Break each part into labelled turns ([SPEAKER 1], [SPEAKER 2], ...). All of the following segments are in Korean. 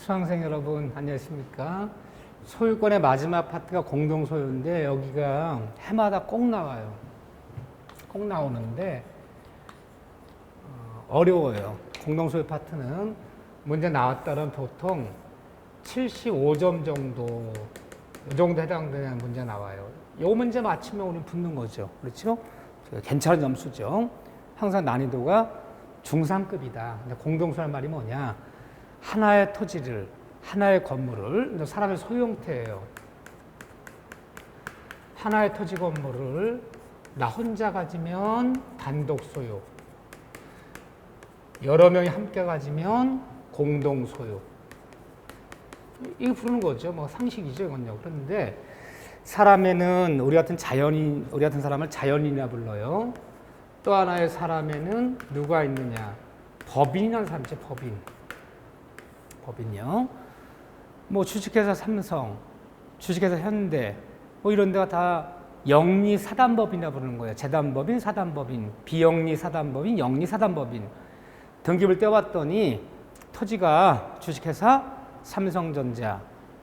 [SPEAKER 1] 수강생 여러분 안녕하십니까? 소유권의 마지막 파트가 공동소유인데 여기가 해마다 꼭 나와요. 꼭 나오는데 어려워요. 공동소유 파트는 문제 나왔다면 보통 75점 정도 이 정도 해당되는 문제 나와요. 이 문제 맞추면 우리 붙는 거죠. 그렇죠? 괜찮은 점수죠. 항상 난이도가 중상급이다. 공동소유란 말이 뭐냐? 하나의 토지를, 하나의 건물을, 사람의 소유 형태예요. 하나의 토지 건물을 나 혼자 가지면 단독 소유, 여러 명이 함께 가지면 공동 소유. 이거 부르는 거죠. 뭐 상식이죠, 이건요. 그런데 사람에는 우리 같은 사람을 자연인이라 불러요. 또 하나의 사람에는 누가 있느냐? 법인이라는 사람이죠, 법인. 법인요. 뭐 주식회사 삼성, 주식회사 현대, 뭐 이런 데가 다 영리 사단법인이라 부르는 거예요. 재단법인, 사단법인, 비영리 사단법인, 영리 사단법인. 등급을 떼봤더니 토지가 주식회사 삼성전자,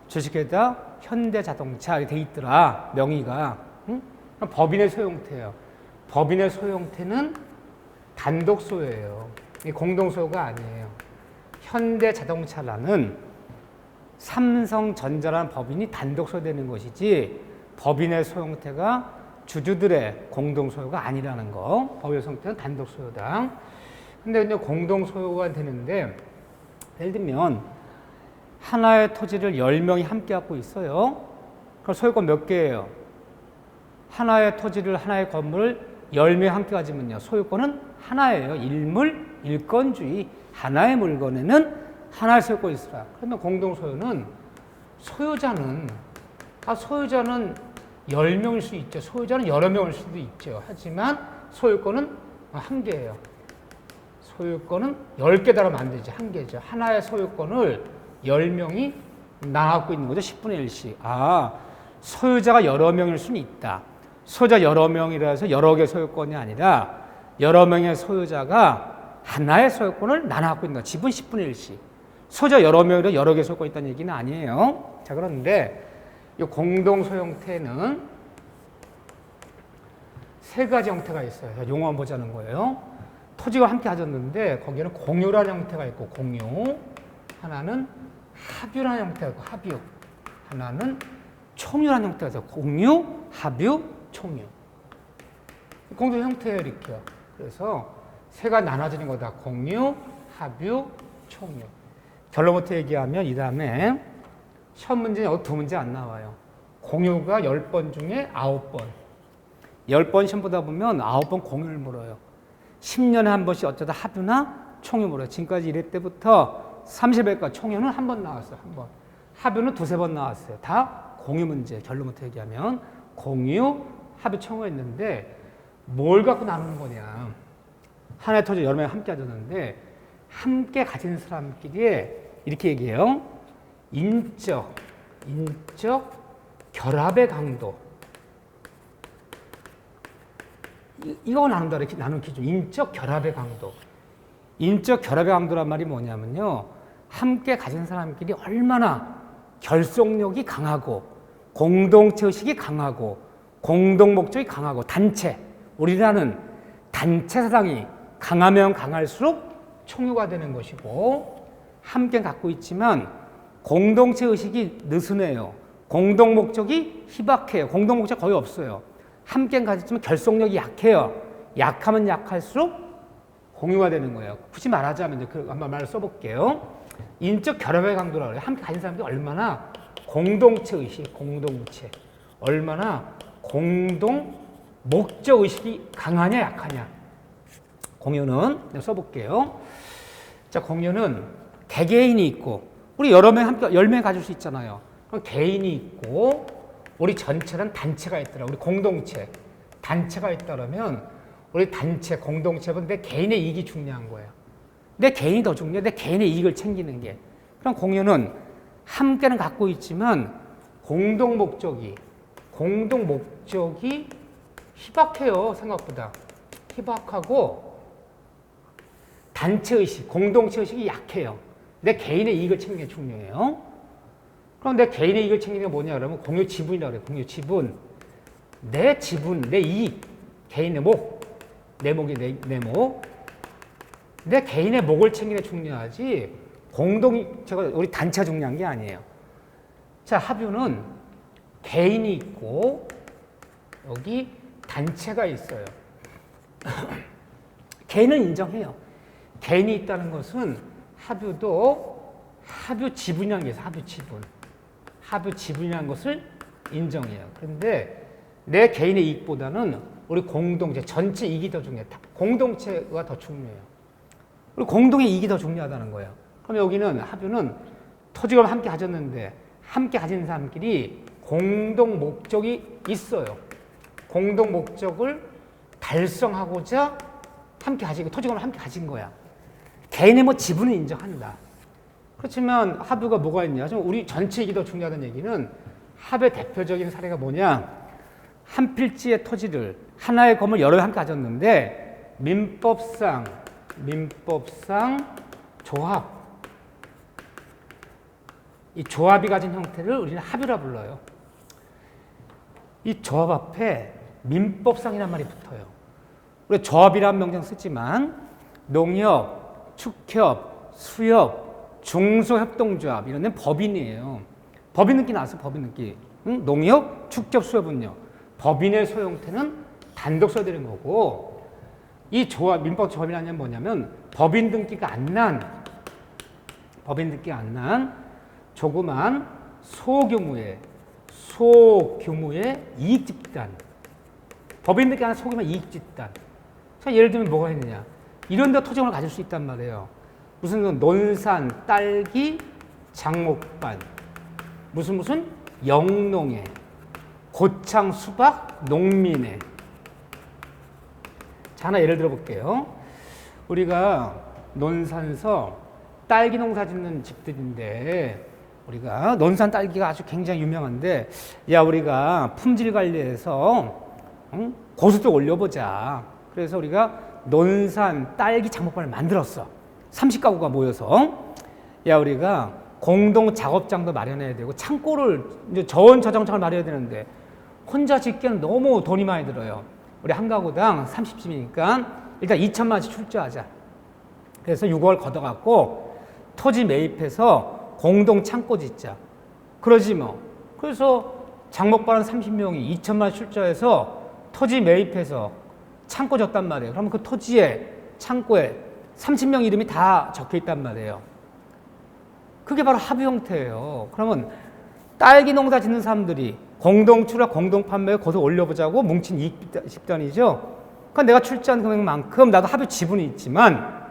[SPEAKER 1] 주식회사 현대자동차 이렇게 돼 있더라. 명의가. 응? 법인의 소유 형태예요. 법인의 소유 형태는 단독 소유예요. 공동 소유가 아니에요. 현대자동차라는 삼성전자라는 법인이 단독 소유되는 것이지 법인의 소유 형태가 주주들의 공동 소유가 아니라는 거. 법인의 소유 형태는 단독 소유다. 근데 이제 공동 소유가 되는데 예를 들면 하나의 토지를 10명이 함께 갖고 있어요. 그럼 소유권 몇 개예요? 하나의 토지를 하나의 건물을 10명이 함께 가지면요. 소유권은 하나예요. 일물, 일건주의. 하나의 물건에는 하나의 소유권이 있으라. 그러면 공동소유는 소유자는 10명일 수 있죠. 소유자는 여러 명일 수도 있죠. 하지만 소유권은 한 개예요. 소유권은 10개 달하면 안 되죠. 한 개죠. 하나의 소유권을 10명이 나눠갖고 있는 거죠. 10분의 1씩. 소유자가 여러 명일 수는 있다. 소유자 여러 명이라서 여러 개 소유권이 아니라 여러 명의 소유자가 하나의 소유권을 나눠 갖고 있는 거야. 지분 10분의 1씩. 소유자 여러 명이라 여러 개 소유권이 있다는 얘기는 아니에요. 자, 그런데 이 공동소유 형태는 세 가지 형태가 있어요. 용어만 보자는 거예요. 토지가 함께 가졌는데 거기에는 공유라는 형태가 있고 공유. 하나는 합유라는 형태가 있고 합유. 하나는 총유라는 형태가 있어요. 공유, 합유, 총유. 공동 형태예요, 이렇게요. 그래서 세 가지 나눠지는 거다. 공유, 합유, 총유. 결론부터 얘기하면 이 다음에 시험 문제는 두 문제 안 나와요. 공유가 10번 중에 9번. 10번 시험 보다 보면 9번 공유를 물어요. 10년에 한 번씩 어쩌다 합유나 총유 물어요. 지금까지 1회 때부터 30회까지 총유는 한 번 나왔어요. 한 번. 합유는 두세 번 나왔어요. 다 공유 문제. 결론부터 얘기하면 공유, 합유, 총유였는데 뭘 갖고 나누는 거냐. 하나의 토지 여러 명이 함께 가졌는데 함께 가진 사람끼리 이렇게 얘기해요. 인적 결합의 강도. 이거 나눈다 이렇게 나누는 기준. 인적 결합의 강도. 인적 결합의 강도란 말이 뭐냐면요. 함께 가진 사람끼리 얼마나 결속력이 강하고 공동체 의식이 강하고 공동 목적이 강하고 단체. 우리라는 단체 사상이 강하면 강할수록 총유가 되는 것이고 함께 갖고 있지만 공동체 의식이 느슨해요. 공동 목적이 희박해요. 공동 목적 거의 없어요. 함께 가졌지만 결속력이 약해요. 약하면 약할수록 공유가 되는 거예요. 굳이 말하자면 이제 한번 말을 써볼게요. 인적 결합의 강도라고 해요. 함께 가진 사람들이 얼마나 공동체 의식, 공동체 얼마나 공동 목적 의식이 강하냐 약하냐. 공유는 써볼게요. 자, 공유는 개개인이 있고 우리 여러 명 함께 10명 가질 수 있잖아요. 그럼 개인이 있고 우리 전체는 단체가 있더라. 우리 공동체 단체가 있다면 우리 단체 공동체는 내 개인의 이익이 중요한 거예요. 내 개인이 더 중요해. 내 개인의 이익을 챙기는 게. 그럼 공유는 함께는 갖고 있지만 공동 목적이 희박해요. 생각보다 희박하고 단체의식, 공동체의식이 약해요. 내 개인의 이익을 챙기는 게 중요해요. 그럼 내 개인의 이익을 챙기는 게 뭐냐 그러면 공유 지분이라고 그래요. 공유 지분. 내 지분, 내 이익, 개인의 목, 내 목이 내 목. 내 개인의 목을 챙기는 게 중요하지 제가 우리 단체가 중요한 게 아니에요. 자, 합유는 개인이 있고 여기 단체가 있어요. 개인은 인정해요. 개인이 있다는 것은 합유 지분이라는 게 있어요. 합유 지분. 합유 지분이라는 것을 인정해요. 그런데 내 개인의 이익보다는 우리 공동체, 전체 이익이 더 중요해요. 공동체가 더 중요해요. 우리 공동의 이익이 더 중요하다는 거예요. 그럼 여기는 합유는 토지를 함께 가졌는데 함께 가진 사람끼리 공동 목적이 있어요. 공동 목적을 달성하고자 함께 가지고 토지를 함께 가진 거야. 개인의 뭐 지분은 인정한다. 그렇지만 합유가 뭐가 있냐? 우리 전체 이익이 더 중요하다는 얘기는 합의 대표적인 사례가 뭐냐? 한 필지의 토지를 하나의 건물 여러 개 함께 가졌는데 민법상 조합. 이 조합이 가진 형태를 우리는 합유라 불러요. 이 조합 앞에 민법상이란 말이 붙어요. 우리 조합이라는 명령 쓰지만 농협, 축협, 수협, 중소협동조합 이런 데는 법인이에요. 법인 느낌 나왔어, 법인 느낌. 응? 농협, 축협, 수협은요. 법인의 소형태는 단독 써야 되는 거고 이 조합, 민법 조합이라는 게 뭐냐면 법인 등기가 안 난 조그만 소규모의 이익 집단. 법인 등기 안 난 소규모의 이익 집단. 자, 예를 들면 뭐가 있느냐. 이런 데 토지를 가질 수 있단 말이에요. 무슨 논산, 딸기, 장목반, 무슨 영농에, 고창, 수박, 농민에. 자, 하나 예를 들어 볼게요. 우리가 논산서 딸기 농사 짓는 집들인데 우리가 논산 딸기가 아주 굉장히 유명한데 야, 우리가 품질 관리해서 고수도 올려보자. 그래서 우리가 논산 딸기 장목반을 만들었어. 30가구가 모여서. 야, 우리가 공동 작업장도 마련해야 되고 창고를 이제 저온 저장창을 마련해야 되는데 혼자 짓기에는 너무 돈이 많이 들어요. 우리 한 가구당 30집이니까 일단 2천만 원씩 출자하자. 그래서 6월 걷어갖고 토지 매입해서 공동 창고 짓자. 그러지 뭐. 그래서 장목반은 30명이 2천만 원 출자해서 토지 매입해서 창고 졌단 말이에요. 그러면 그 토지에 창고에 30명 이름이 다 적혀 있단 말이에요. 그게 바로 합의 형태예요. 그러면 딸기 농사 짓는 사람들이 공동 출하, 공동 판매에 거기서 올려보자고 뭉친 이익 집단이죠. 그러니까 내가 출자한 금액만큼 나도 합의 지분이 있지만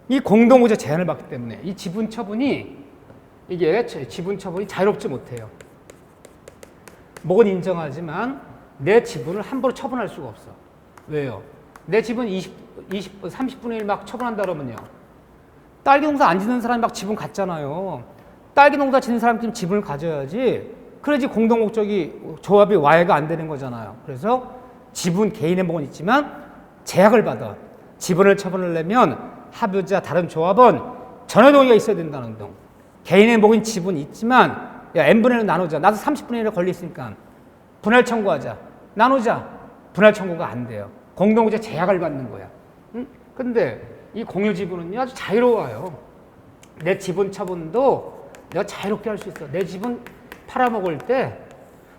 [SPEAKER 1] 이 공동구조 제한을 받기 때문에 이 지분 처분이 자유롭지 못해요. 목은 인정하지만 내 지분을 함부로 처분할 수가 없어. 왜요? 내 지분 30분의 1 막 처분한다 그러면요. 딸기 농사 안 짓는 사람이 막 지분 갖잖아요. 딸기 농사 짓는 사람끼리 지분을 가져야지. 그래야지 공동 목적이 조합이 와해가 안 되는 거잖아요. 그래서 지분 개인의 목은 있지만 제약을 받아. 지분을 처분을 내면 합유자 다른 조합은 전혀 동의가 있어야 된다는 등. 개인의 목인 지분이 있지만 야, n분의 1로 나누자. 나도 30분의 1에 걸려 있으니까 분할 청구하자. 나누자. 분할 청구가 안 돼요. 공동구조 제약을 받는 거야. 응? 근데 이 공유 지분은요 아주 자유로워요. 내 지분 처분도 내가 자유롭게 할 수 있어. 내 지분 팔아먹을 때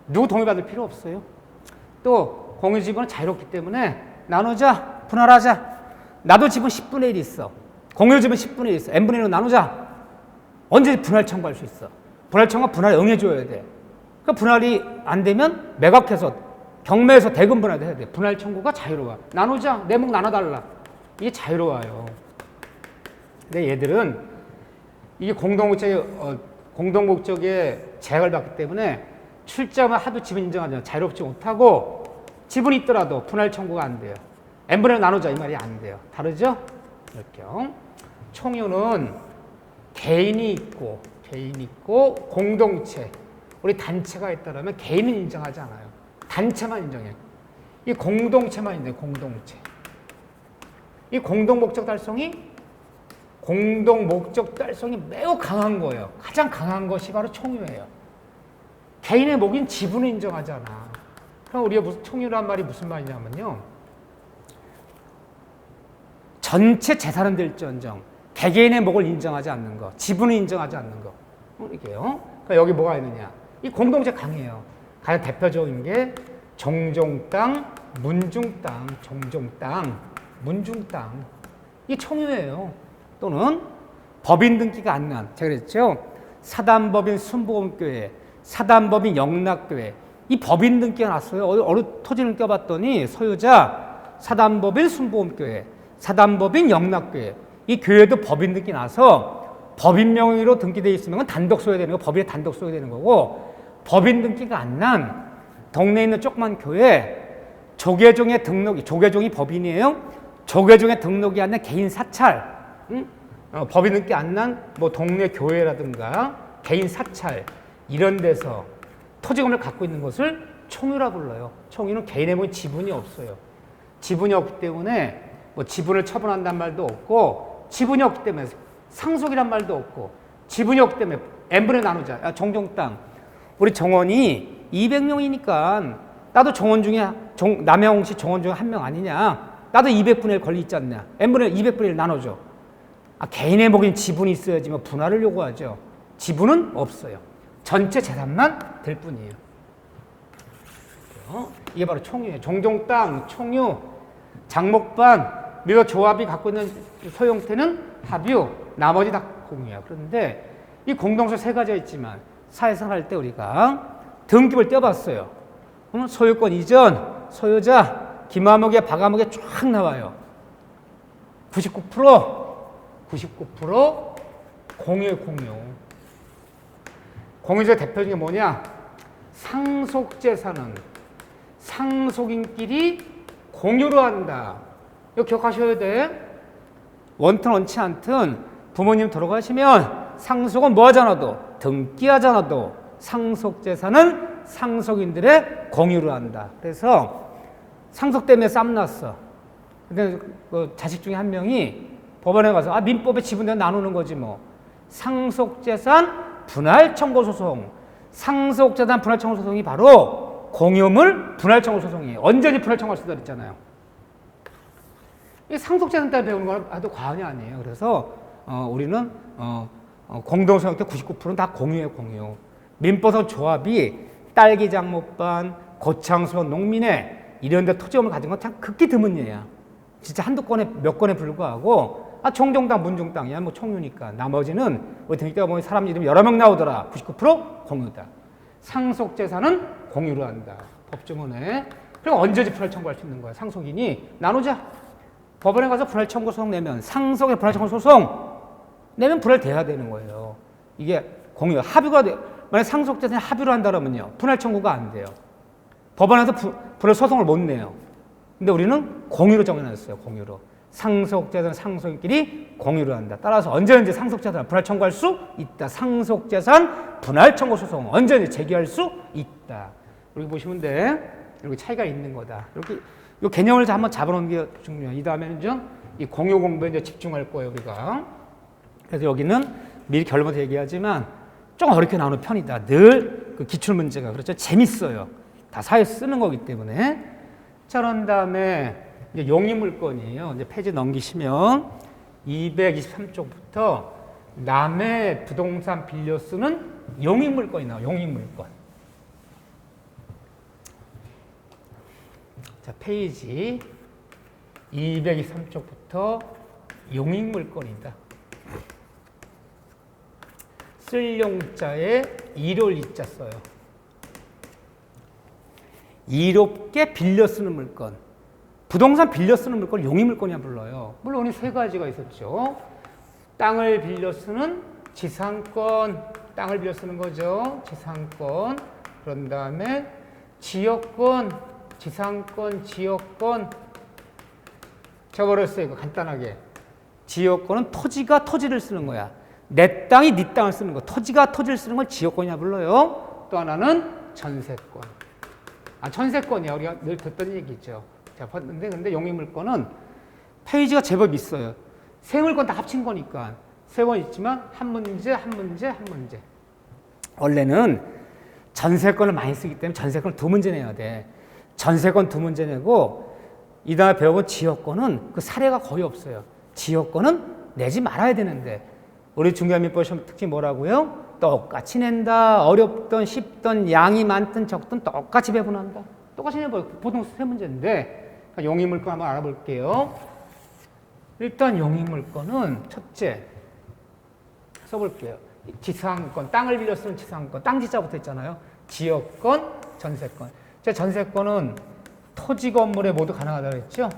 [SPEAKER 1] 누구 동의받을 필요 없어요. 또 공유 지분은 자유롭기 때문에 나누자, 분할하자. 나도 지분 10분의 1 있어. 공유 지분 10분의 1 있어. n분의 1로 나누자. 언제 분할 청구할 수 있어. 분할 청구가 분할 응해줘야 돼. 그 분할이 안 되면 매각해서 경매에서 대금 분할도 해야 돼. 분할 청구가 자유로워. 나누자. 내 목 나눠달라. 이게 자유로워요. 근데 얘들은 이게 공동 목적에 제약을 받기 때문에 출자만 합의 지분 인정하지 자유롭지 못하고 지분이 있더라도 분할 청구가 안 돼요. n분의 1 나누자 이 말이 안 돼요. 다르죠? 이렇게. 총유는 개인이 있고 공동체, 우리 단체가 있다면 개인은 인정하지 않아요. 단체만 인정해요. 이 공동체만 인정해요. 공동체. 이 공동 목적 달성이 공동 목적 달성이 매우 강한 거예요. 가장 강한 것이 바로 총유예요. 개인의 목인 지분을 인정하잖아. 그럼 우리가 무슨 총유란 말이 무슨 말이냐면요. 전체 재산은 될지언정 개개인의 목을 인정하지 않는 거, 지분을 인정하지 않는 거. 이게요. 그러니까 여기 뭐가 있느냐? 이 공동체 강해요. 가장 대표적인 게 종종땅, 문중땅, 종종땅, 문중땅. 이게 총유예요. 또는 법인 등기가 안 난, 제가 그랬죠? 사단법인 순복음교회, 사단법인 영락교회. 이 법인 등기가 났어요. 어느 토지를 껴봤더니 소유자 사단법인 순복음교회, 사단법인 영락교회. 이 교회도 법인 등기 나서 법인 명의로 등기되어 있으면 단독 소유되는 거, 법인의 단독 소유되는 거고, 법인 등기가 안 난 동네에 있는 조그만 교회, 조계종의 등록이, 조계종이 법인이에요. 조계종의 등록이 안 난 개인 사찰, 법인 등기 안 난 뭐 동네 교회라든가 개인 사찰 이런 데서 토지금을 갖고 있는 것을 총유라 불러요. 총유는 개인의 뭐 지분이 없어요. 지분이 없기 때문에 뭐 지분을 처분한다는 말도 없고, 지분이 없기 때문에 상속이란 말도 없고, 지분이 없기 때문에 n분의 나누자. 종종 땅. 우리 정원이 200명이니까 나도 정원 중에 남영웅 씨 정원 중에 한 명 아니냐? 나도 200분의 1 권리 있지 않냐? n분의 200분의 1 나눠줘. 개인의 목인 지분이 있어야지 뭐 분할을 요구하죠. 지분은 없어요. 전체 재산만 될 뿐이에요. 이게 바로 총유예요. 종종 땅, 총유, 장목반, 미어 조합이 갖고 있는 소형태는 합유, 나머지 다 공유야. 그런데 이 공동소 세 가지가 있지만 사회생활 할 때 우리가 등급을 떼어봤어요. 소유권 이전, 소유자, 기마목에 바가목에 쫙 나와요. 99% 공유의 공유. 공유의 대표 중에 뭐냐? 상속재산은 상속인끼리 공유로 한다. 이거 기억하셔야 돼. 원튼 원치 않든 부모님 돌아가시면 상속은 뭐 하잖아도, 등기하잖아도 상속재산은 상속인들의 공유로 한다. 그래서 상속 때문에 쌈 났어. 근데 그 자식 중에 한 명이 법원에 가서 민법에 지분대로 나누는 거지 뭐. 상속재산 분할 청구 소송. 상속재산 분할 청구 소송이 바로 공유물 분할 청구 소송이에요. 언제든지 분할 청구할 수 있다 그랬잖아요. 이 상속재산 때문에 배우는 건 아주 과언이 아니에요. 그래서 우리는 공동소유권 99%는 다 공유예요, 공유. 민법상 조합이 딸기 장목반, 고창수원 농민회 이런 데 토지금을 가진 건 참 극히 드문 예야. 진짜 한두 건에 몇 건에 불과하고, 종종땅, 문중땅이야 뭐 총유니까. 나머지는 우리 등기가 보면 사람 이름 여러 명 나오더라. 99% 공유다. 상속재산은 공유로 한다. 법정원에. 그리고 언제든지 분할 청구할 수 있는 거야. 상속인이 나누자. 법원에 가서 분할 청구 소송 내면, 상속의 분할 청구 소송 내면 분할돼야 되는 거예요. 이게 공유, 합의가 돼. 만약 상속재산이 합의로 한다면요, 분할 청구가 안 돼요. 법원에서 분할 소송을 못 내요. 근데 우리는 공유로 정해놨어요. 공유로. 상속재산 상속인끼리 공유를 한다. 따라서 언제든지 상속재산 분할 청구할 수 있다. 상속재산 분할 청구 소송 언제든지 제기할 수 있다. 이렇게 보시면 돼. 이렇게 차이가 있는 거다. 이렇게 이 개념을 한번 잡아놓는 게 중요해요. 이 다음에는 좀 이 공유 공부에 이제 집중할 거예요, 우리가. 그래서 여기는 미리 결론부터 얘기하지만 좀 어렵게 나오는 편이다. 늘 그 기출 문제가 그렇죠. 재밌어요. 다 사회에서 쓰는 거기 때문에. 자, 그런 다음에 이제 용의물권이에요. 이제 페이지 넘기시면 223쪽부터 남의 부동산 빌려 쓰는 용의물권이 나와요. 용의물권. 자, 페이지 223쪽부터 용의물권이다. 쓸 용자에 이를 이자 써요. 이롭게 빌려 쓰는 물건. 부동산 빌려 쓰는 물건 용의물권이라 불러요. 물론 이 세 가지가 있었죠. 땅을 빌려 쓰는 지상권, 땅을 빌려 쓰는 거죠. 지상권. 그런 다음에 지역권, 지상권, 지역권. 적어버렸어요. 이거 간단하게. 지역권은 토지가 토지를 쓰는 거야. 내 땅이 네 땅을 쓰는 거. 토지가 토지를 쓰는 걸 지역권이라 불러요. 또 하나는 전세권. 전세권이야. 우리가 늘 듣던 얘기죠. 자, 봤는데 근데 용의물권은 페이지가 제법 있어요. 세 물건 다 합친 거니까 세 번 있지만 한 문제, 한 문제, 한 문제. 원래는 전세권을 많이 쓰기 때문에 전세권을 두 문제 내야 돼. 전세권 두 문제 내고 이 다음에 배워본 지역권은 그 사례가 거의 없어요. 지역권은 내지 말아야 되는데 우리 중개민법 시험 특징이 뭐라고요? 똑같이 낸다. 어렵든 쉽든 양이 많든 적든 똑같이 배분한다. 똑같이 내버려. 보통 세 문제인데 용의물권 한번 알아볼게요. 일단 용의물권은 첫째 써볼게요. 지상권, 땅을 빌려 쓰는 지상권, 땅 지자부터 있잖아요. 지역권, 전세권. 제 전세권은 토지 건물에 모두 가능하다고 했죠.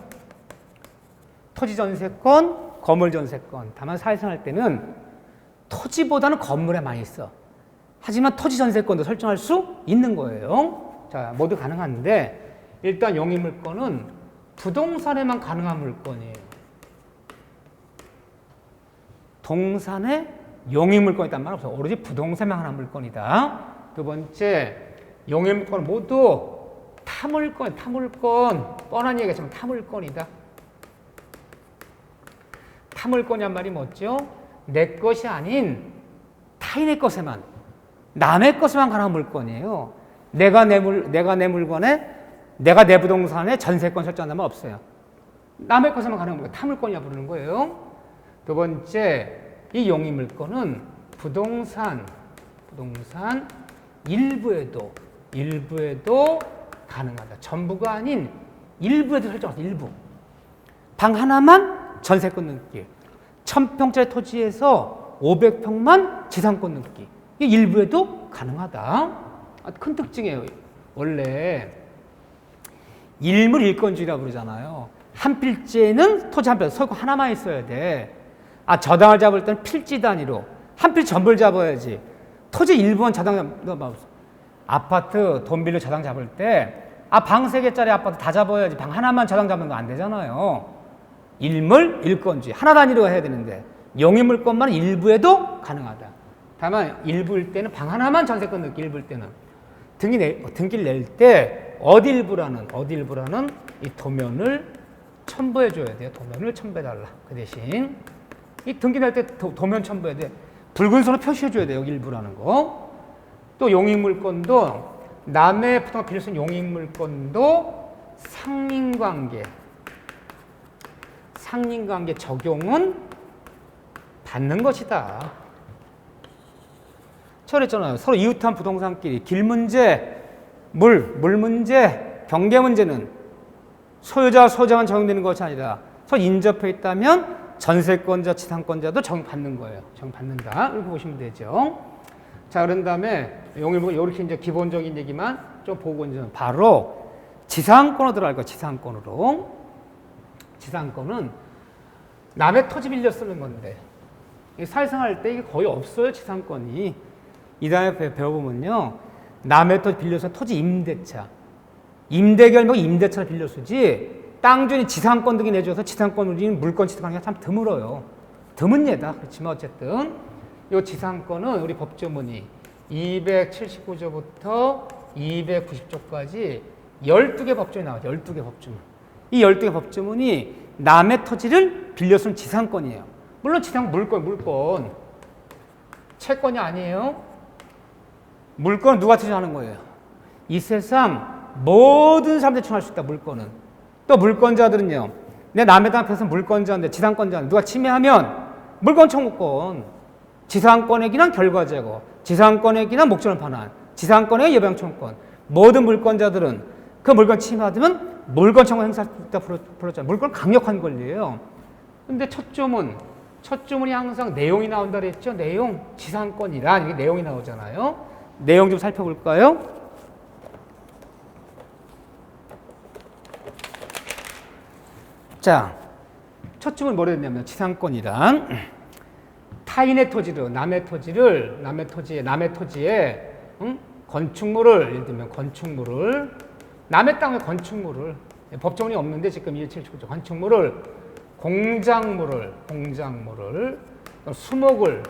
[SPEAKER 1] 토지 전세권, 건물 전세권. 다만 사회생활 때는 토지보다는 건물에 많이 써. 하지만 토지 전세권도 설정할 수 있는 거예요. 자, 모두 가능한데 일단 용의물권은 부동산에만 가능한 물건이에요. 동산에 용의물권이 있단 말 없어. 오로지 부동산에만 하는 물건이다. 두 번째, 용의물권은 모두 타물권, 타물권. 뻔한 얘기지만 타물권이다. 타물권이란 말이 뭐죠? 내 것이 아닌 타인의 것에만, 남의 것에만 관한 물건이에요. 내가 내 물건에, 내가 내 부동산에 전세권 설정한다면 없어요. 남의 것에만 관한 물건, 타물권이라 부르는 거예요. 두 번째, 이 용의물권은 부동산 일부에도 가능하다. 전부가 아닌 일부에도 설정하다. 일부. 방 하나만 전세권 넣기. 1000평짜리 토지에서 500평만 지상권 넣기. 이게 일부에도 가능하다. 큰 특징이에요. 원래 일물일건주의라고 그러잖아요. 한 필지에는 토지 한 필, 서고 하나만 있어야 돼. 저당을 잡을 때는 필지 단위로 한 필 전부를 잡아야지. 토지 일부만 저당 아파트 돈 빌려 저당 잡을 때 방 3개짜리 아파트 다 잡아야지. 방 하나만 저당 잡는 거 안 되잖아요. 일물 일건주의 하나 단위로 해야 되는데 용의물권만 일부에도 가능하다. 다만 일부일 때는 방 하나만 전세권 넣기. 일부일 때는 등기를 낼 때 어디 일부라는 이 도면을 첨부해 줘야 돼요. 도면을 첨부해 달라. 그 대신 이 등기 낼 때 도면 첨부해야 돼. 붉은 선으로 표시해 줘야 돼요. 일부라는 거. 또 용의물권도 남의 부동산 빌려 쓴 용의물권도 상린관계 적용은 받는 것이다. 그랬잖아요. 서로 이웃한 부동산끼리 길 문제, 물 문제, 경계 문제는 소유자와 소유자만 적용되는 것이 아니라 서로 인접해 있다면 전세권자, 지상권자도 적용받는 거예요. 적용받는다. 이렇게 보시면 되죠. 자, 그런 다음에 용의물권 이렇게 이제 기본적인 얘기만 좀 보고 이제 바로 지상권으로 들어갈 거예요. 지상권으로. 지상권은 남의 토지 빌려 쓰는 건데 사회생활 때 이게 거의 없어요. 지상권이. 이 다음에 배워보면요. 남의 토지 빌려서 토지 임대차. 임대결 임대차를 빌려 쓰지 땅주인이 지상권 등기 내줘서 지상권으로 물권 취득하는 게 참 드물어요. 드문 예다. 그렇지만 어쨌든 이 지상권은 우리 법조문이 279조부터 290조까지 12개 법조문이 나와요. 12개 법조문. 이 12개 법조문이 남의 토지를 빌려 쓰는 지상권이에요. 물론 물권. 채권이 아니에요. 물권은 누가 취득하는 거예요? 이 세상 모든 사람들이 취득할 수 있다. 물권은. 또 물권자들은요. 내 남의 땅 앞에서 물권자인데 지상권자인데 누가 침해하면 물권 청구권. 지상권액이란 결과제고 지상권액이란 목적을 반환. 지상권액의 예방 청구권. 모든 물권자들은 그 물권 침해하면 물권 청구 행사할 수 있다 불렀잖아요. 물권 강력한 권리예요. 근데 첫 조문이 항상 내용이 나온다 그랬죠. 내용. 지상권이란 이게 내용이 나오잖아요. 내용 좀 살펴볼까요? 자, 첫 조문이 뭐라 했냐면 지상권이란 타인의 토지로 남의 토지에 건축물을 예를 들면 건축물을 남의 땅에 건축물을 법정이 없는데 지금 279조 건축물을 공작물을 수목을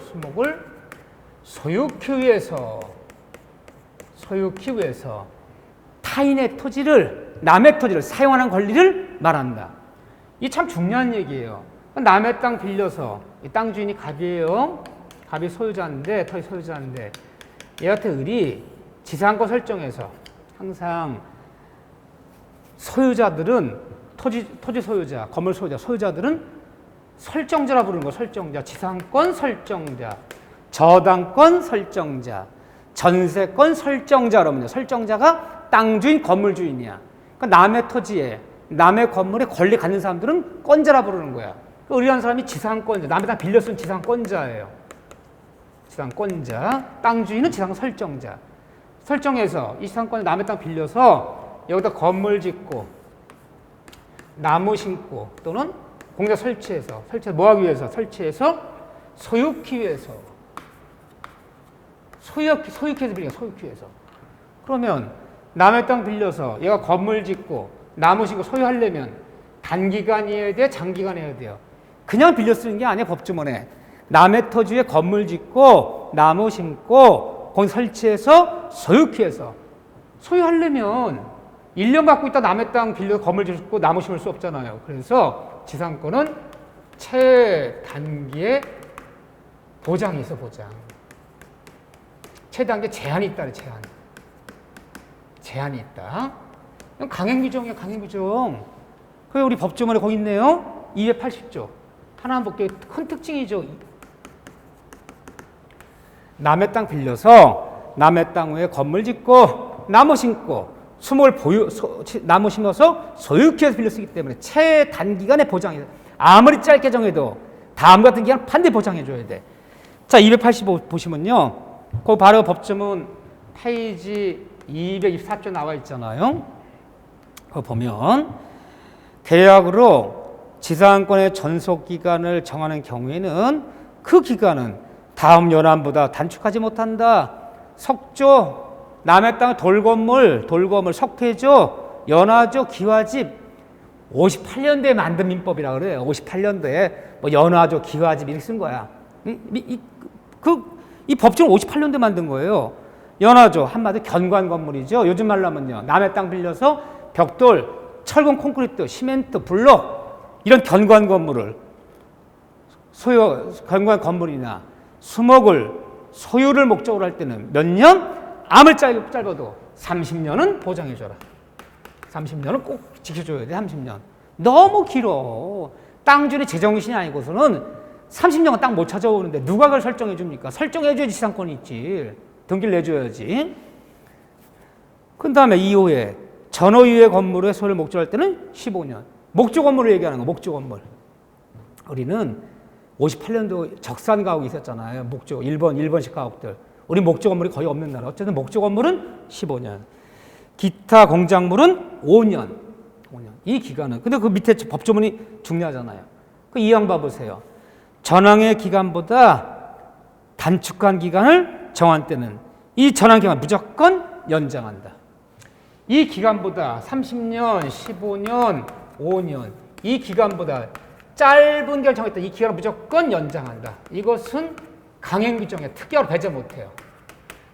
[SPEAKER 1] 소유키 위해서 타인의 토지를 남의 토지를 사용하는 권리를 말한다. 이게 참 중요한 얘기예요. 남의 땅 빌려서 이 땅 주인이 갑이에요. 갑이 소유자인데 토지 소유자인데 얘 같은 을이 지상권 설정에서 항상 소유자들은 토지 소유자, 건물 소유자, 소유자들은 설정자라 부르는 거. 설정자, 지상권 설정자, 저당권 설정자, 전세권 설정자. 그러면요, 설정자가 땅 주인, 건물 주인이야. 그러니까 남의 토지에, 남의 건물에 권리 갖는 사람들은 권자라 부르는 거야. 그러니까 의리한 사람이 지상권자, 남의 땅 빌려 쓴 지상권자예요. 지상권자, 땅 주인은 지상 설정자. 설정해서 이 지상권을 남의 땅 빌려서 여기다 건물 짓고 나무 심고 또는 공사 설치해서 뭐 하기 위해서? 설치해서 소유키 위해서. 소유키에서 빌려, 소유키 위해서. 그러면 남의 땅 빌려서 얘가 건물 짓고 나무 심고 소유하려면 단기간이어야 돼, 장기간이어야 돼요. 그냥 빌려 쓰는 게 아니야, 법주문에. 남의 토지에 건물 짓고 나무 심고 거기 설치해서 소유키해서. 소유하려면 1년 갖고 있다 남의 땅 빌려 건물 짓고 나무 심을 수 없잖아요. 그래서 지상권은 최단기에 보장이 있어, 보장. 최단기에 제한이 있다, 제한. 제한이 있다. 강행규정이야, 강행규정. 그게 우리 법조문에 거기 있네요. 280조. 하나 볼게요. 큰 특징이죠. 남의 땅 빌려서 남의 땅 위에 건물 짓고 나무 심고 수목을 나무 심어서 소유키해서 빌려 쓰기 때문에 최단기간에 보장이 돼. 아무리 짧게 정해도 다음 같은 기간 반드시 보장해줘야 돼. 자, 285 보시면요. 그 바로 법조문 페이지 224조 나와 있잖아요. 그거 보면 계약으로 지상권의 전속 기간을 정하는 경우에는 그 기간은 다음 연한보다 단축하지 못한다. 석조, 남의 땅 돌건물, 석회조, 연화조, 기와집 58년도에 만든 민법이라 그래요. 58년도에 뭐 연화조, 기와집 이렇게 쓴 거야. 이 법조는 58년도에 만든 거예요. 연화조 한마디로 견관 건물이죠. 요즘 말로 하면요, 남의 땅 빌려서 벽돌, 철근, 콘크리트, 시멘트, 블록 이런 견관 건물을 견관 건물이나 수목을 소유를 목적으로 할 때는 몇 년? 아무리 짧아도 30년은 보장해줘라. 30년은 꼭 지켜줘야 돼. 30년. 너무 길어. 땅주인이 제정신이 아니고서는 30년은 땅 못 찾아오는데 누가 그걸 설정해 줍니까? 설정해줘야지 지상권이 있지. 등기를 내줘야지. 그 다음에 2호에 전호유예 건물의 소유를 목적으로 할 때는 15년. 목조 건물을 얘기하는 거. 목조 건물. 우리는 58년도 적산 가옥이 있었잖아요. 목조, 일본식 가옥들. 우리 목조 건물이 거의 없는 나라. 어쨌든 목조 건물은 15년. 기타 공작물은 5년. 이 기간은. 근데 그 밑에 법조문이 중요하잖아요. 그 이항 봐보세요. 전항의 기간보다 단축한 기간을 정한 때는 이 전항 기간 무조건 연장한다. 이 기간보다 30년, 15년, 5년 이 기간보다 짧은 기간을 정했다. 이 기간을 무조건 연장한다. 이것은 강행규정에 특약으로 배제 못해요.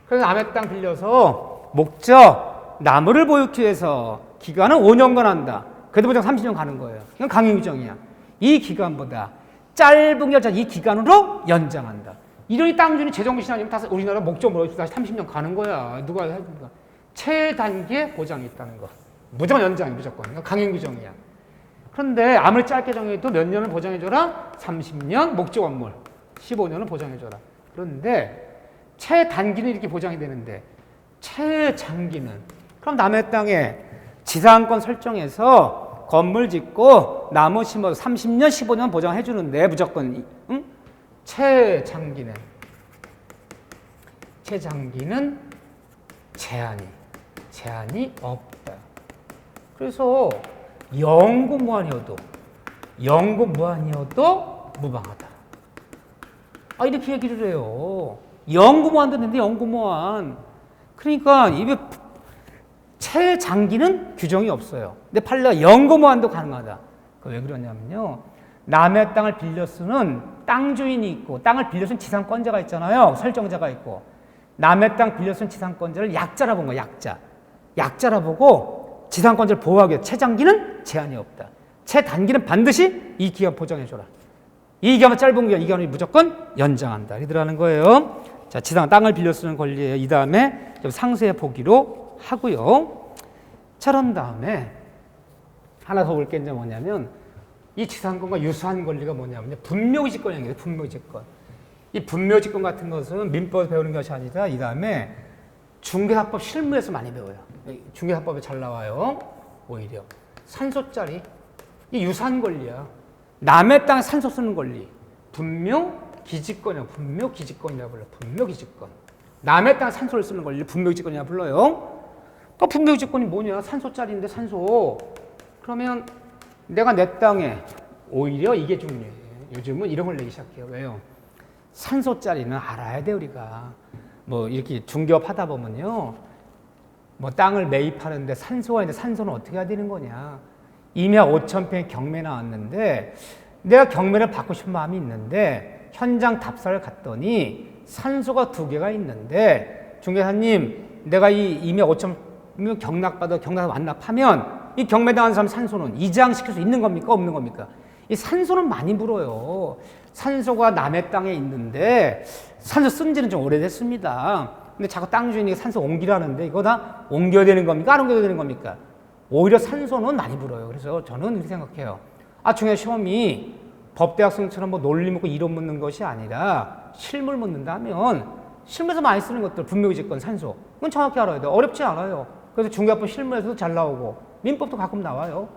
[SPEAKER 1] 그래서 남의 땅 빌려서 목적 나무를 보유기 위해서 기간은 5년간 한다. 그래도 보장 30년 가는 거예요. 이건 강행규정이야. 이 기간보다 짧은 결정 이 기간으로 연장한다. 이러니 땅주인이 제정신 아니면 다시 우리나라 목적으로 다시 30년 가는 거야. 누가 해준가? 최단기에 보장이 있다는 거. 무조건 연장이 무조건. 이건 강행규정이야. 그런데 아무리 짧게 정해도 몇 년을 보장해줘라? 30년 목적 건물. 15년을 보장해줘라. 그런데 최단기는 이렇게 보장이 되는데 최장기는 그럼 남의 땅에 지상권 설정해서 건물 짓고 나무 심어서 30년, 15년 보장해주는데 무조건 응? 최장기는 제한이 없다. 그래서 영구무한이어도 무방하다. 이렇게 얘기를 해요. 영구무한 되는데 영구무한. 그러니까 이게 최장기는 규정이 없어요. 근데 판례가 영구무한도 가능하다. 왜 그러냐면요. 남의 땅을 빌려 쓰는 땅 주인이 있고 땅을 빌려 쓴 지상권자가 있잖아요. 설정자가 있고 남의 땅 빌려 쓴 지상권자를 약자라 본 거야. 약자라 보고 지상권자를 보호하기 위해 최장기는 제한이 없다. 최단기는 반드시 이 기간 보장해줘라. 이 기간은 짧은 기간, 이 기간을 무조건 연장한다. 이러라는 거예요. 자, 지상 땅을 빌려 쓰는 권리예요. 이 다음에 상세에 보기로 하고요. 자, 그런 다음에 하나 더 볼 게 이제 뭐냐면 이 지상권과 유사한 권리가 뭐냐면 분묘지권이에요. 분묘지권. 이 분묘지권 같은 것은 민법에서 배우는 것이 아니라 이 다음에 중개사법 실무에서 많이 배워요. 중개사법에 잘 나와요. 오히려 산소짜리 이 유사한 권리야. 남의 땅에 산소 쓰는 권리. 분묘기지권이야. 분묘기지권이라고 불러요. 분묘기지권. 남의 땅에 산소를 쓰는 권리 분묘기지권이라고 불러요. 또 분묘기지권이 뭐냐? 산소짜리인데 산소. 그러면 내가 내 땅에 오히려 이게 중요해. 요즘은 이런 걸 내기 시작해요. 왜요? 산소짜리는 알아야 돼 우리가. 뭐 이렇게 중개업 하다 보면요. 뭐 땅을 매입하는데 산소가 있는데 산소는 어떻게 해야 되는 거냐? 임야 5,000평의 경매 나왔는데 내가 경매를 받고 싶은 마음이 있는데 현장 답사를 갔더니 산소가 2개가 있는데 중개사님 내가 이 임야 5,000평 경락받아 경락 완납하면 이 경매당한 사람 산소는 이장시킬 수 있는 겁니까? 없는 겁니까? 이 산소는 많이 물어요. 산소가 남의 땅에 있는데 산소 쓴 지는 좀 오래됐습니다. 근데 자꾸 땅 주인이 산소 옮기라는데 이거 다 옮겨야 되는 겁니까? 안 옮겨야 되는 겁니까? 오히려 산소는 많이 물어요. 그래서 저는 이렇게 생각해요. 중요한 시험이 법대학생처럼 뭐 논리 묻고 이론 묻는 것이 아니라 실물 묻는다면 실무에서 많이 쓰는 것들 분묘기지권 산소 그건 정확히 알아야 돼요. 어렵지 않아요. 그래서 중개법 실무에서도 잘 나오고 민법도 가끔 나와요.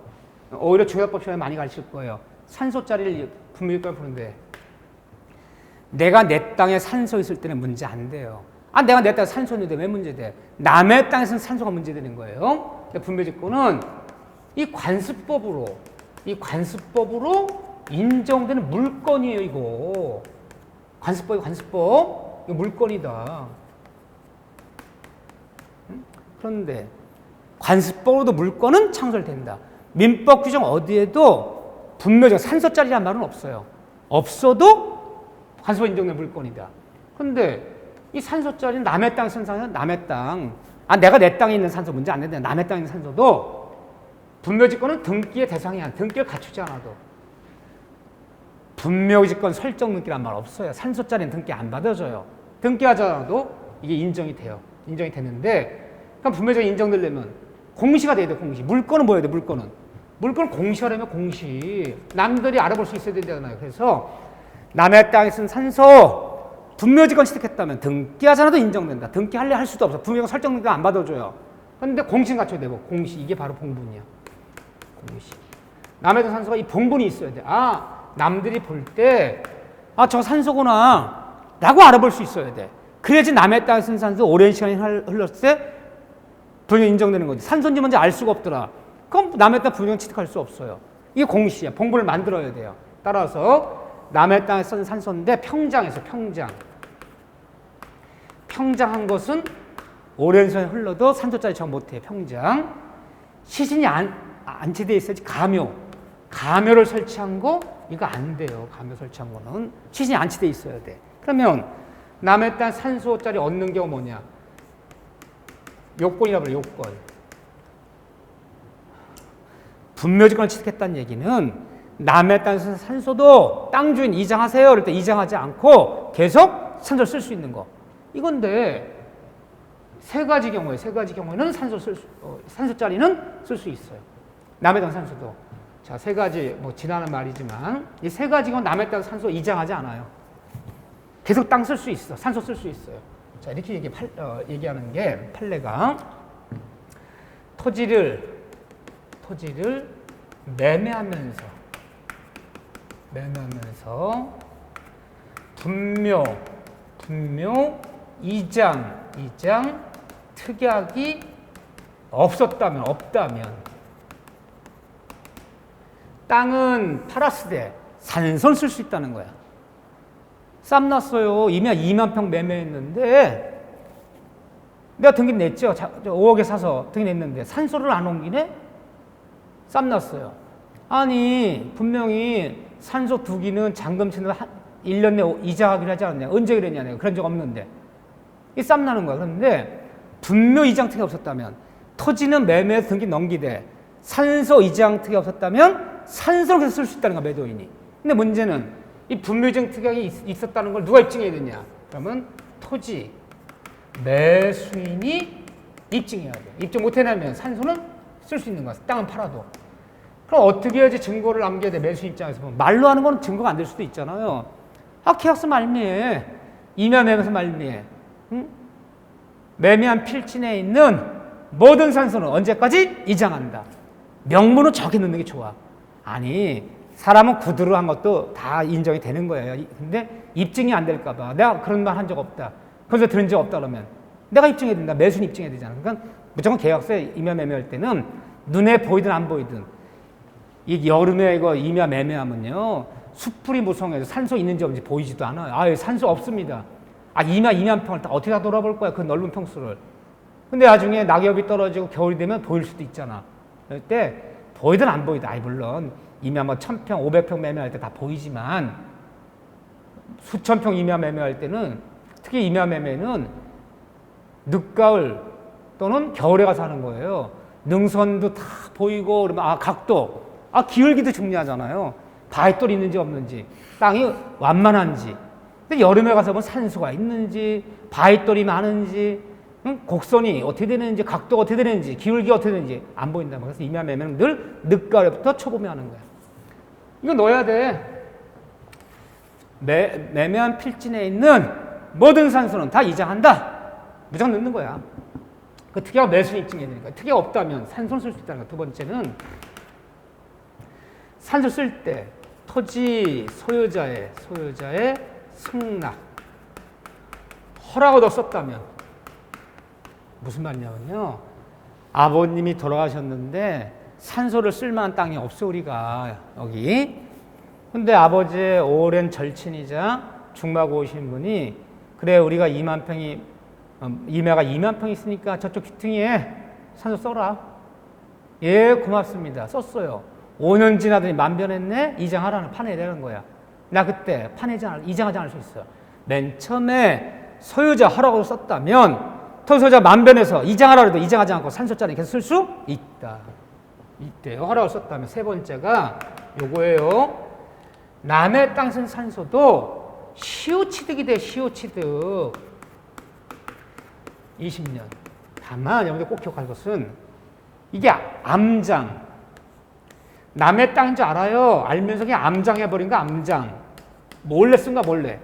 [SPEAKER 1] 오히려 중개법 시험에 많이 가르칠 거예요. 산소짜리를 분묘기지권 부르는데 내가 내 땅에 산소 있을 때는 문제 안 돼요. 내가 내 땅에 산소 있는데 왜 문제돼? 남의 땅에서는 산소가 문제되는 거예요. 분묘지권은 이 관습법으로 인정되는 물건이에요. 이거 관습법 이거 물건이다. 그런데 관습법으로도 물건은 창설된다. 민법 규정 어디에도 분묘적 산소짜리란 말은 없어요. 없어도 관습법 인정된 물건이다. 그런데 이 산소짜리는 남의 땅 쓴 산소는 남의 땅. 내가 내 땅에 있는 산소 문제 안 된다. 남의 땅에 있는 산소도 분묘지권은 등기의 대상이야. 등기를 갖추지 않아도. 분묘지권 설정 등기란 말 없어요. 산소짜리는 등기 안 받아줘요. 등기하잖아도 이게 인정이 돼요. 인정이 되는데 그럼 분묘지권이 인정되려면 공시가 돼야 돼. 공시. 물건은 뭐야 돼? 물건은 공시하려면 공시. 남들이 알아볼 수 있어야 되잖아요. 그래서 남의 땅에 쓴 산소 분묘지권 취득했다면 등기하잖아도 인정된다. 등기할래 할 수도 없어. 분묘지권 설정 등기 안 받아줘요. 그런데 공시는 갖춰야 되고 공시 이게 바로 봉분이야. 공시. 남의 땅 산소가 이 봉분이 있어야 돼. 남들이 볼 때 저 산소구나 라고 알아볼 수 있어야 돼. 그래야지 남의 땅에 쓴 산소 오랜 시간이 흘렀을 때 분명 인정되는 거지. 산소인지 뭔지 알 수가 없더라. 그럼 남의 땅 분명 취득할 수 없어요. 이게 공시야. 봉분을 만들어야 돼요. 따라서 남의 땅에 쓴 산소인데 평장에서 평장한 것은 오랜 시간이 흘러도 산소짜리 정 못해. 평장. 시신이 안치되어 있어야지. 가묘를 설치한 거 이거 안 돼요. 가묘 설치한 거는 시신이 안치되어 있어야 돼. 그러면 남의 땅 산소짜리 얻는 경우 뭐냐? 요건이라고 그래요. 요건. 분묘지권을 취득했다는 얘기는 남의 땅에서 산소도 땅 주인 이장하세요. 그럴 때 이장하지 않고 계속 산소를 쓸 수 있는 거. 이건데 세 가지 경우에는 산소짜리는 쓸 수 있어요. 남의 땅 산소도. 자, 세 가지 뭐 지나는 말이지만 이 세 가지 경우 남의 땅 산소 이장하지 않아요. 계속 땅 쓸 수 있어. 산소 쓸 수 있어요. 자, 이렇게 얘기하는 게 판례가 토지를 매매하면서 분묘 이장 특약이 없다면 땅은 팔았으되 산소를 쓸 수 있다는 거야. 쌈 났어요. 임야 2만 평 매매했는데 내가 등기 냈죠. 5억에 사서 등기 냈는데 산소를 안 옮기네? 쌈 났어요. 분명히 산소 두기는 잔금 치는 1년 내 이자하기로 하지 않았냐. 언제 그랬냐. 내가 그런 적 없는데. 이 쌈 나는 거야. 그런데 분묘 이장 특이 없었다면 토지는 매매해서 등기 넘기되 산소 이장 특이 없었다면 산소를 계속 쓸 수 있다는 거야. 매도인이. 근데 문제는 이 분묘적 특약이 있었다는 걸 누가 입증해야 되냐? 그러면 토지, 매수인이 입증해야 돼. 입증 못 해내면 산소는 쓸 수 있는 거야. 땅은 팔아도. 그럼 어떻게 해야지 증거를 남겨야 돼? 매수인 입장에서 보면. 말로 하는 건 증거가 안 될 수도 있잖아요. 계약서 말미에, 임야 매매서 말미에, 응? 매매한 필진에 있는 모든 산소는 언제까지 이장한다. 명문은 적게 넣는 게 좋아. 아니, 사람은 구두로 한 것도 다 인정이 되는 거예요. 근데 입증이 안 될까 봐. 내가 그런 말 한 적 없다. 그래서 들은 적 없다 그러면 내가 입증해야 된다. 매수는 입증해야 되잖아. 그러니까 무조건 계약서에 임야 매매할 때는 눈에 보이든 안 보이든 이 여름에 이거 임야 매매하면요. 숯불이 무성해서 산소 있는지 없는지 보이지도 않아요. 아, 산소 없습니다. 임야 2만 평을 다 어떻게 다 돌아볼 거야. 그 넓은 평수를. 근데 나중에 낙엽이 떨어지고 겨울이 되면 보일 수도 있잖아. 그럴 때 보이든 안 보이든, 물론 임야 1000평, 500평 매매할 때 다 보이지만 수천 평 임야 매매할 때는, 특히 임야 매매는 늦가을 또는 겨울에 가서 하는 거예요. 능선도 다 보이고 그러면 각도, 기울기도 중요하잖아요. 바위돌 있는지 없는지, 땅이 완만한지. 근데 여름에 가서 보면 산소가 있는지, 바위돌이 많은지, 곡선이 어떻게 되는지, 각도가 어떻게 되는지, 기울기가 어떻게 되는지 안 보인다. 그래서 임야 매매는 늘 늦가을부터 초봄에 하는 거야. 이거 넣어야 돼. 매매한 필진에 있는 모든 산소는 다 이장한다. 무조건 넣는 거야. 그 특약은 매수 입증해야 되는 거야. 특약 없다면 산소는 쓸 수 있다는 거야. 두 번째는 산소 쓸 때 토지 소유자의 승낙 허락을 더 썼다면 무슨 말이냐면요. 아버님이 돌아가셨는데 산소를 쓸만한 땅이 없어 우리가 여기. 근데 아버지의 오랜 절친이자 중마고 오신 분이 그래 우리가 2만 평이 임야가 2만 평 있으니까 저쪽 귀퉁이에 산소 써라. 예 고맙습니다. 썼어요. 5년 지나더니 만변했네. 이장하라는 판에 내는 거야. 나 그때 이장하지 않을 수 있어. 맨 처음에 소유자 허락으로 썼다면 토소자 만변에서 이장하라 해도 이장하지 않고 산소자리 계속 쓸 수 있다. 이때요. 허락을 썼다면. 세 번째가 요거예요. 남의 땅 쓴 산소도 시효취득이 돼. 시효취득 20년. 다만 여러분들 꼭 기억할 것은 이게 암장. 남의 땅인 줄 알아요. 알면서 그냥 암장해버린 거 암장. 몰래 쓴 거 몰래.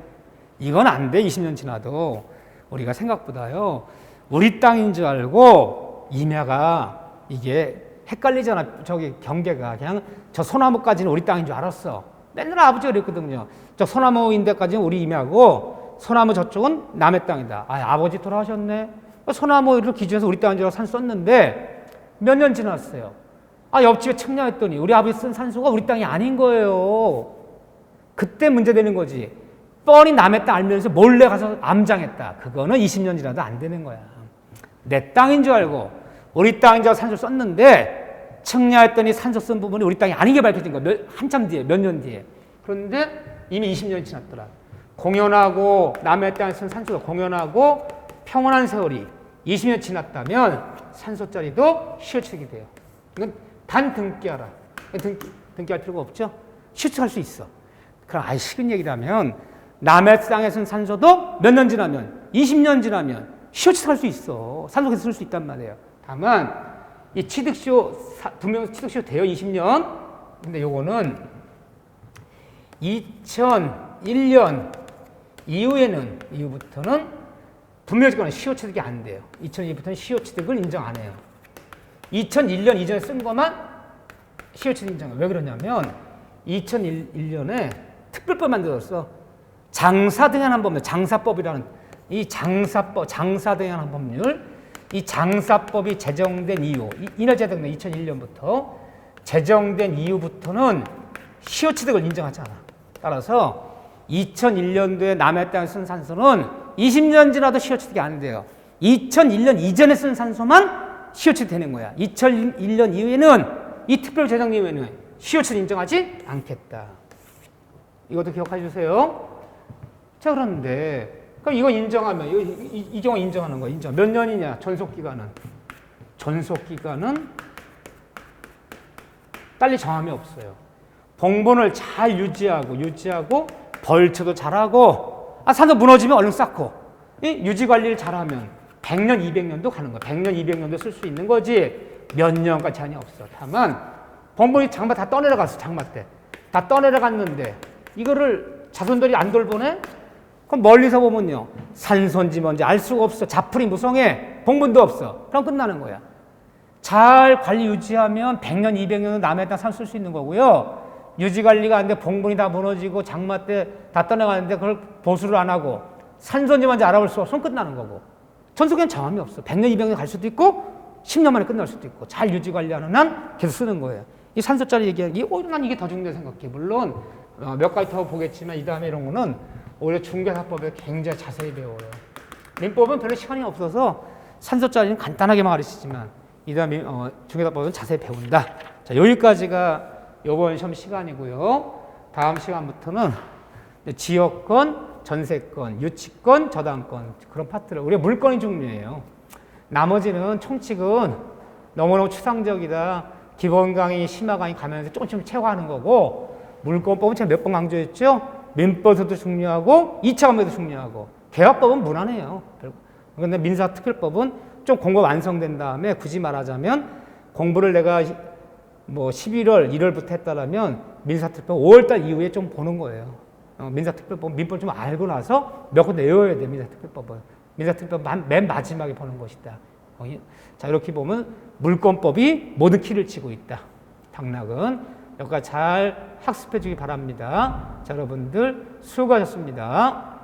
[SPEAKER 1] 이건 안 돼. 20년 지나도. 우리가 생각보다요. 우리 땅인 줄 알고 임야가 이게 헷갈리잖아. 저기 경계가. 그냥 저 소나무까지는 우리 땅인 줄 알았어. 맨날 아버지가 그랬거든요. 저 소나무인데까지는 우리 임야고 소나무 저쪽은 남의 땅이다. 아버지 돌아가셨네. 소나무를 기준해서 우리 땅인 줄 알고 산 썼는데 몇 년 지났어요. 옆집에 측량했더니 우리 아버지 쓴 산소가 우리 땅이 아닌 거예요. 그때 문제되는 거지. 뻔히 남의 땅 알면서 몰래 가서 암장했다. 그거는 20년 지나도 안 되는 거야. 내 땅인 줄 알고 우리 땅인 줄 알고 산소 썼는데 측량했더니 산소 쓴 부분이 우리 땅이 아닌 게 밝혀진 거야. 한참 뒤에, 몇 년 뒤에. 그런데 이미 20년이 지났더라. 공연하고 남의 땅에 쓴 산소도 공연하고 평온한 세월이 20년 지났다면 산소짜리도 시효취득이 돼요. 이건 단 등기하라. 등기할 필요가 없죠? 시효취득할 수 있어. 그럼 식은 얘기라면 남의 땅에 쓴 산소도 몇 년 지나면 20년 지나면 시효취득할 수 있어. 산소 계속 쓸 수 있단 말이에요. 다만 이 취득시효 분명 취득시효 돼요. 20년. 근데 요거는 2001년 이후부터는 분묘지권은 시효취득이 안 돼요. 2002부터는 시효취득을 인정 안 해요. 2001년 이전에 쓴 것만 시효취득 인정해요. 왜 그러냐면 2001년에 특별법 만들었어. 장사등한한 법률, 장사법이라는 이 장사등한한 법률, 이 장사법이 제정된 이후, 이날 제정된 2001년부터 제정된 이후부터는 시효취득을 인정하지 않아. 따라서 2001년도에 남의 땅에 쓴 산소는 20년 지나도 시효취득이 안 돼요. 2001년 이전에 쓴 산소만 시효취득 되는 거야. 2001년 이후에는 이 특별 제정 이후에는 시효취득 인정하지 않겠다. 이것도 기억해 주세요. 자, 그런데 그럼 이거 인정하면 이 경우 인정하는 거 인정. 몇 년이냐? 전속기간은 빨리 정함이 없어요. 봉본을 잘 유지하고 벌초도 잘하고, 산소 무너지면 얼른 쌓고, 유지 관리를 잘하면 100년, 200년도 가는 거야. 100년, 200년도 쓸 수 있는 거지. 몇 년간 제한이 없어. 다만 봉분이 장마 다 떠내려갔어. 장마 때 다 떠내려갔는데 이거를 자손들이 안 돌보네? 그럼 멀리서 보면요, 산소인지 뭔지 알 수가 없어. 자풀이 무성해. 봉분도 없어. 그럼 끝나는 거야. 잘 관리 유지하면 100년, 200년은 남의 땅 산 쓸 수 있는 거고요. 유지 관리가 안 돼 봉분이 다 무너지고 장마 때 다 떠나가는데 그걸 보수를 안 하고 산소인지 뭔지 알아볼 수 없으면 끝나는 거고. 전속에는 정함이 없어. 100년, 200년 갈 수도 있고 10년 만에 끝날 수도 있고, 잘 유지 관리하는 한 계속 쓰는 거예요. 이 산소짜리 얘기하기, 난 이게 더 중요하다고 생각해. 물론 몇 가지 더 보겠지만 이 다음에 이런 거는 오히려 중개사법에 굉장히 자세히 배워요. 민법은 별로 시간이 없어서 산소짜리는 간단하게만 가르치지만 이 다음에 중개사법은 자세히 배운다. 자, 여기까지가 이번 시험 시간이고요. 다음 시간부터는 지역권, 전세권, 유치권, 저당권 그런 파트를, 우리가 물건이 중요해요. 나머지는 총칙은 너무너무 추상적이다. 기본 강의, 심화 강의 가면서 조금씩 체화하는 거고, 물권법은 제가 몇 번 강조했죠? 민법에서도 중요하고 2차 과목에도 중요하고, 계약법은 무난해요. 그런데 민사특별법은 좀 공부가 완성된 다음에, 굳이 말하자면 공부를 내가 뭐 11월, 1월부터 했다라면 민사특별법 5월달 이후에 좀 보는 거예요. 민사특별법, 민법 좀 알고 나서 몇 권 내워야 돼. 민사특별법은. 민사특별법 맨 마지막에 보는 것이다. 자, 이렇게 보면 물권법이 모든 키를 치고 있다. 당락은 여기까지 잘 학습해 주기 바랍니다. 자, 여러분들 수고하셨습니다.